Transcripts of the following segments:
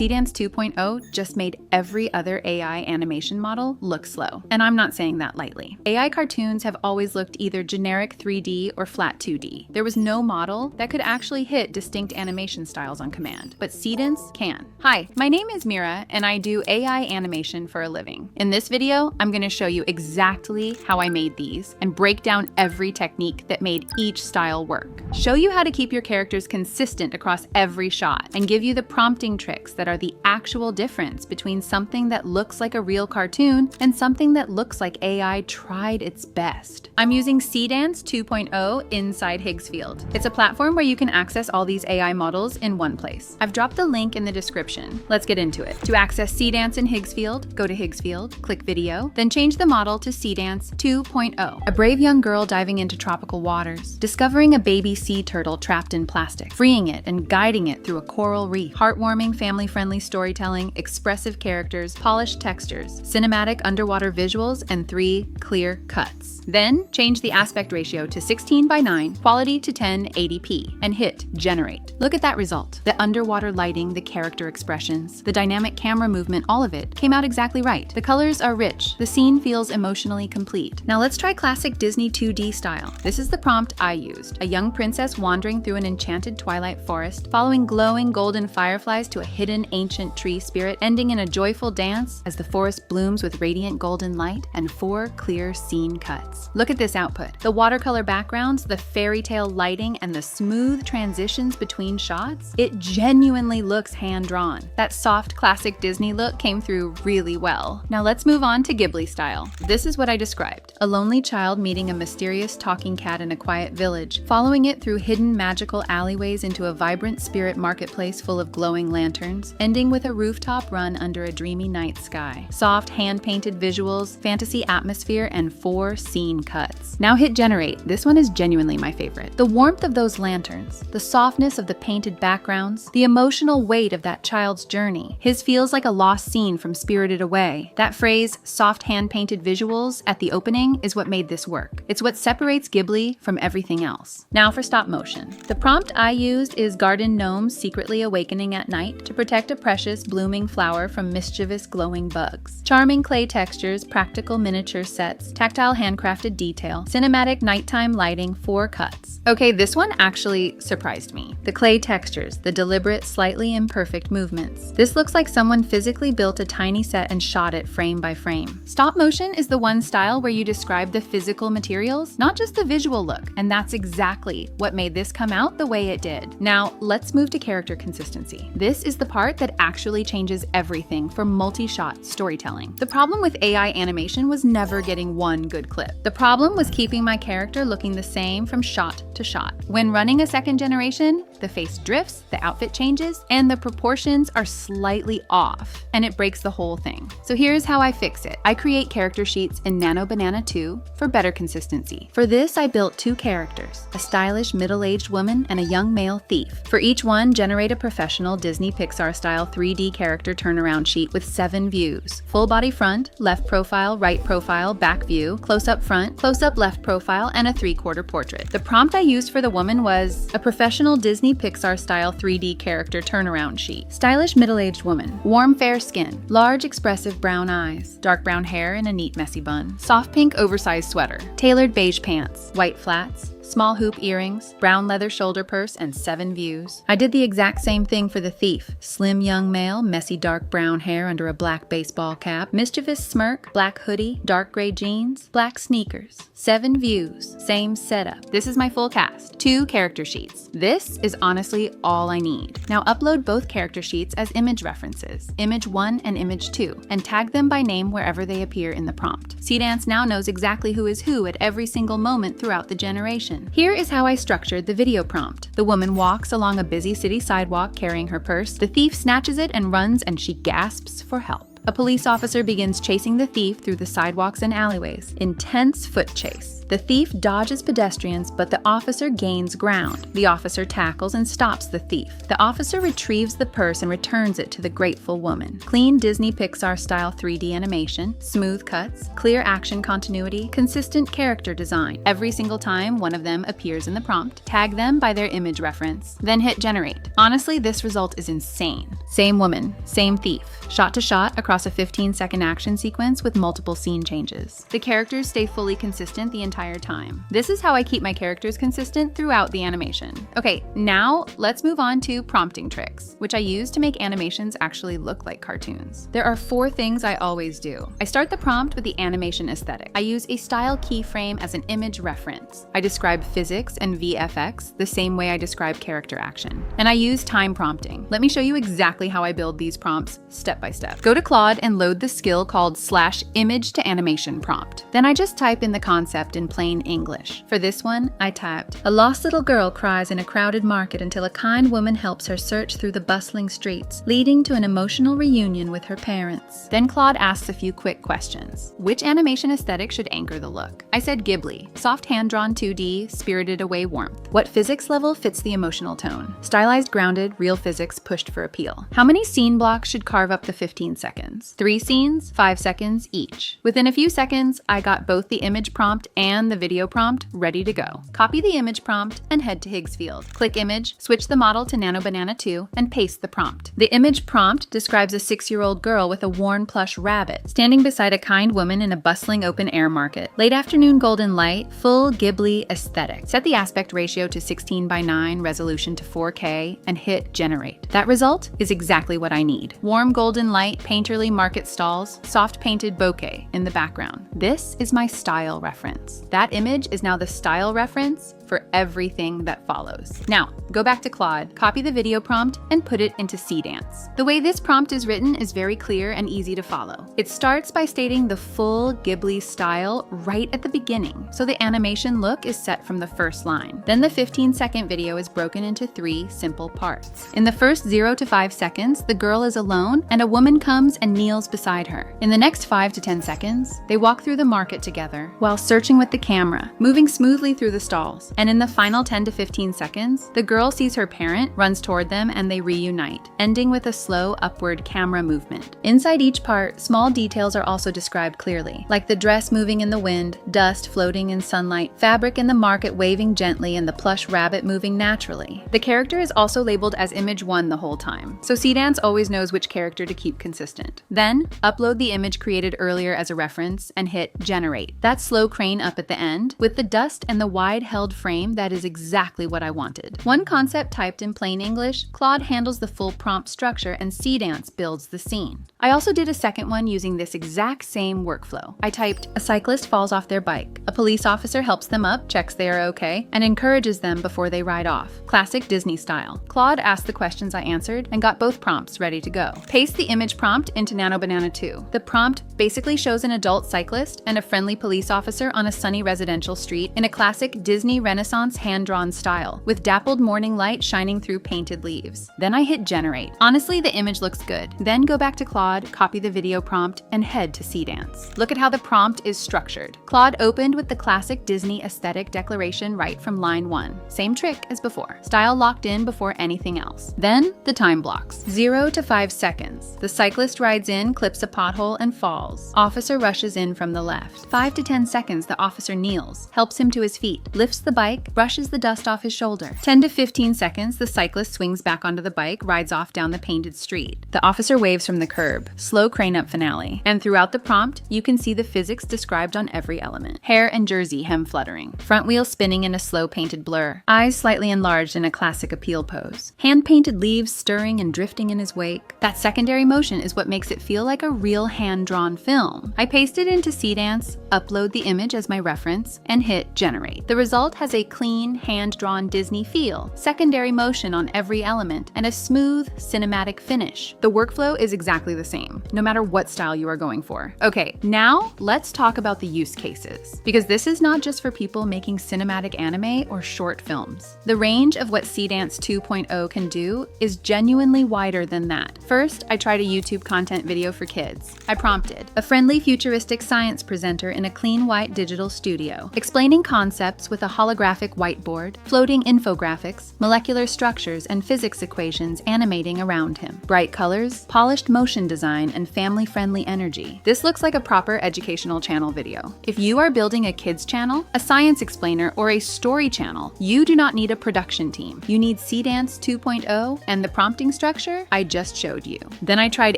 Seedance 2.0 just made every other AI animation model look slow. And I'm not saying that lightly. AI cartoons have always looked either generic 3D or flat 2D. There was no model that could actually hit distinct animation styles on command, but Seedance can. Hi, my name is Mira, and I do AI animation for a living. In this video, I'm going to show you exactly how I made these and break down every technique that made each style work. Show you how to keep your characters consistent across every shot and give you the prompting tricks that are the actual difference between something that looks like a real cartoon and something that looks like AI tried its best. I'm using Seedance 2.0 inside Higgsfield. It's a platform where you can access all these AI models in one place. I've dropped the link in the description. Let's get into it. To access Seedance in Higgsfield, go to Higgsfield, click Video, then change the model to Seedance 2.0. A brave young girl diving into tropical waters, discovering a baby sea turtle trapped in plastic, freeing it and guiding it through a coral reef. Heartwarming, family-friendly storytelling, expressive characters, polished textures, cinematic underwater visuals, and 3 clear cuts. Then change the aspect ratio to 16:9, quality to 1080p, and hit Generate. Look at that result. The underwater lighting, the character expressions, the dynamic camera movement, all of it came out exactly right. The colors are rich. The scene feels emotionally complete. Now let's try classic Disney 2D style. This is the prompt I used. A young princess wandering through an enchanted twilight forest, following glowing golden fireflies to a hidden ancient tree spirit, ending in a joyful dance as the forest blooms with radiant golden light, and 4 clear scene cuts. Look at this output. The watercolor backgrounds, the fairy tale lighting, and the smooth transitions between shots. It genuinely looks hand-drawn. That soft classic Disney look came through really well. Now let's move on to Ghibli style. This is what I described. A lonely child meeting a mysterious talking cat in a quiet village, following it through hidden magical alleyways into a vibrant spirit marketplace full of glowing lanterns, ending with a rooftop run under a dreamy night sky. Soft hand-painted visuals, fantasy atmosphere, and 4 scene cuts. Now hit Generate. This one is genuinely my favorite. The warmth of those lanterns, the softness of the painted backgrounds, the emotional weight of that child's journey. His feels like a lost scene from Spirited Away. That phrase, soft hand-painted visuals, at the opening is what made this work. It's what separates Ghibli from everything else. Now for stop motion. The prompt I used is garden gnomes secretly awakening at night to protect a precious blooming flower from mischievous glowing bugs. Charming clay textures, practical miniature sets, tactile handcrafted detail, cinematic nighttime lighting, 4 cuts. Okay, this one actually surprised me. The clay textures, the deliberate, slightly imperfect movements. This looks like someone physically built a tiny set and shot it frame by frame. Stop motion is the one style where you describe the physical materials, not just the visual look, and that's exactly what made this come out the way it did. Now, let's move to character consistency. This is the part that actually changes everything for multi-shot storytelling. The problem with AI animation was never getting one good clip. The problem was keeping my character looking the same from shot to shot. When running a second generation, the face drifts, the outfit changes, and the proportions are slightly off, and it breaks the whole thing. So here's how I fix it. I create character sheets in Nano Banana 2 for better consistency. For this, I built 2 characters, a stylish middle-aged woman and a young male thief. For each one, generate a professional Disney Pixar style 3D character turnaround sheet with 7 views. Full body front, left profile, right profile, back view, close-up front, close-up left profile, and a 3/4 portrait. The prompt I used for the woman was a professional Disney Pixar style 3D character turnaround sheet. Stylish middle-aged woman, warm fair skin, large expressive brown eyes, dark brown hair in a neat messy bun, soft pink oversized sweater, tailored beige pants, white flats, small hoop earrings, brown leather shoulder purse, and 7 views. I did the exact same thing for the thief. Slim young male, messy dark brown hair under a black baseball cap, mischievous smirk, black hoodie, dark gray jeans, black sneakers. 7 views, same setup. This is my full cast. 2 character sheets. This is honestly all I need. Now upload both character sheets as image references, image 1 and image 2, and tag them by name wherever they appear in the prompt. Seedance now knows exactly who is who at every single moment throughout the generation. Here is how I structured the video prompt. The woman walks along a busy city sidewalk carrying her purse. The thief snatches it and runs, and she gasps for help. A police officer begins chasing the thief through the sidewalks and alleyways. Intense foot chase. The thief dodges pedestrians, but the officer gains ground. The officer tackles and stops the thief. The officer retrieves the purse and returns it to the grateful woman. Clean Disney Pixar style 3D animation, smooth cuts, clear action continuity, consistent character design. Every single time one of them appears in the prompt, tag them by their image reference, then hit generate. Honestly, this result is insane. Same woman, same thief, shot to shot across a 15-second action sequence with multiple scene changes. The characters stay fully consistent the entire time. This is how I keep my characters consistent throughout the animation. Okay, now let's move on to prompting tricks, which I use to make animations actually look like cartoons. There are 4 things I always do. I start the prompt with the animation aesthetic. I use a style keyframe as an image reference. I describe physics and VFX the same way I describe character action. And I use time prompting. Let me show you exactly how I build these prompts step by step. Go to Claude and load the skill called /image to animation prompt. Then I just type in the concept in plain English. For this one, I typed, "A lost little girl cries in a crowded market until a kind woman helps her search through the bustling streets, leading to an emotional reunion with her parents." Then Claude asks a few quick questions. Which animation aesthetic should anchor the look? I said Ghibli, soft hand-drawn 2D, spirited away warmth. What physics level fits the emotional tone? Stylized, grounded, real physics pushed for appeal. How many scene blocks should carve up the 15 seconds? 3 scenes, 5 seconds each. Within a few seconds, I got both the image prompt and the video prompt ready to go. Copy the image prompt and head to Higgsfield. Click image, switch the model to Nano Banana 2, and paste the prompt. The image prompt describes a 6-year-old girl with a worn plush rabbit standing beside a kind woman in a bustling open-air market. Late afternoon golden light, full Ghibli aesthetic. Set the aspect ratio to 16:9, resolution to 4K, and hit generate. That result is exactly what I need. Warm golden light, painterly market stalls, soft painted bokeh in the background. This is my style reference. That image is now the style reference for everything that follows. Now, go back to Claude, copy the video prompt, and put it into Seedance. The way this prompt is written is very clear and easy to follow. It starts by stating the full Ghibli style right at the beginning, so the animation look is set from the first line. Then the 15-second video is broken into 3 simple parts. In the first 0 to 5 seconds, the girl is alone and a woman comes and kneels beside her. In the next 5 to 10 seconds, they walk through the market together while searching with the camera, moving smoothly through the stalls. And in the final 10 to 15 seconds, the girl sees her parent, runs toward them, and they reunite, ending with a slow upward camera movement. Inside each part, small details are also described clearly, like the dress moving in the wind, dust floating in sunlight, fabric in the market waving gently, and the plush rabbit moving naturally. The character is also labeled as image 1 the whole time, so Seedance always knows which character to keep consistent. Then, upload the image created earlier as a reference and hit generate. That slow crane up at the end, with the dust and the wide-held frame, that is exactly what I wanted. One concept typed in plain English, Claude handles the full prompt structure and Seedance builds the scene. I also did a second one using this exact same workflow. I typed, "A cyclist falls off their bike. A police officer helps them up, checks they are okay, and encourages them before they ride off." Classic Disney style. Claude asked the questions I answered and got both prompts ready to go. Paste the image prompt into Nano Banana 2. The prompt basically shows an adult cyclist and a friendly police officer on a sunny residential street in a classic Disney Renaissance hand-drawn style, with dappled morning light shining through painted leaves. Then I hit generate. Honestly, the image looks good. Then go back to Claude, copy the video prompt, and head to Seedance. Look at how the prompt is structured. Claude opened with the classic Disney aesthetic declaration right from line 1. Same trick as before. Style locked in before anything else. Then the time blocks. 0 to 5 seconds. The cyclist rides in, clips a pothole, and falls. Officer rushes in from the left. 5 to 10 seconds, the officer kneels, helps him to his feet, lifts the bike, brushes the dust off his shoulder. 10 to 15 seconds, the cyclist swings back onto the bike, rides off down the painted street. The officer waves from the curb. Slow crane up finale. And throughout the prompt, you can see the physics described on every element. Hair and jersey hem fluttering. Front wheel spinning in a slow painted blur. Eyes slightly enlarged in a classic appeal pose. Hand-painted leaves stirring and drifting in his wake. That secondary motion is what makes it feel like a real hand-drawn film. I paste it into Seedance, upload the image as my reference, and hit generate. The result has has a clean, hand-drawn Disney feel, secondary motion on every element, and a smooth, cinematic finish. The workflow is exactly the same, no matter what style you are going for. Okay, now let's talk about the use cases, because this is not just for people making cinematic anime or short films. The range of what Seedance 2.0 can do is genuinely wider than that. First, I tried a YouTube content video for kids. I prompted a friendly futuristic science presenter in a clean white digital studio, explaining concepts with a holographic whiteboard, floating infographics, molecular structures, and physics equations animating around him. Bright colors, polished motion design, and family-friendly energy. This looks like a proper educational channel video. If you are building a kids channel, a science explainer, or a story channel, you do not need a production team. You need Seedance 2.0 and the prompting structure I just showed you. Then I tried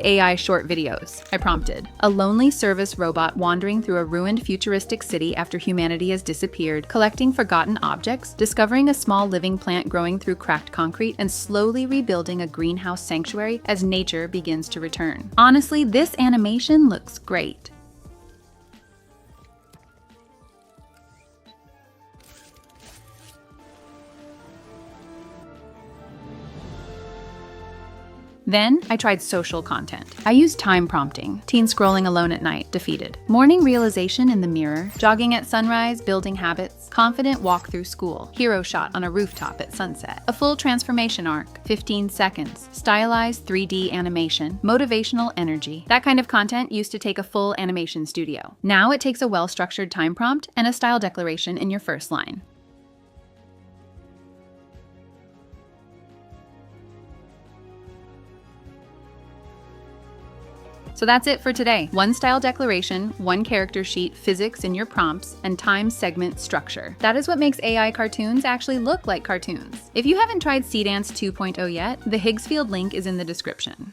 AI short videos. I prompted a lonely service robot wandering through a ruined futuristic city after humanity has disappeared, collecting forgotten objects, discovering a small living plant growing through cracked concrete, and slowly rebuilding a greenhouse sanctuary as nature begins to return. Honestly, this animation looks great. Then, I tried social content. I used time prompting. Teen scrolling alone at night, defeated. Morning realization in the mirror. Jogging at sunrise, building habits. Confident walk through school. Hero shot on a rooftop at sunset. A full transformation arc, 15 seconds. Stylized 3D animation. Motivational energy. That kind of content used to take a full animation studio. Now it takes a well-structured time prompt and a style declaration in your first line. So that's it for today. One style declaration, one character sheet, physics in your prompts, and time segment structure. That is what makes AI cartoons actually look like cartoons. If you haven't tried Seedance 2.0 yet, the Higgsfield link is in the description.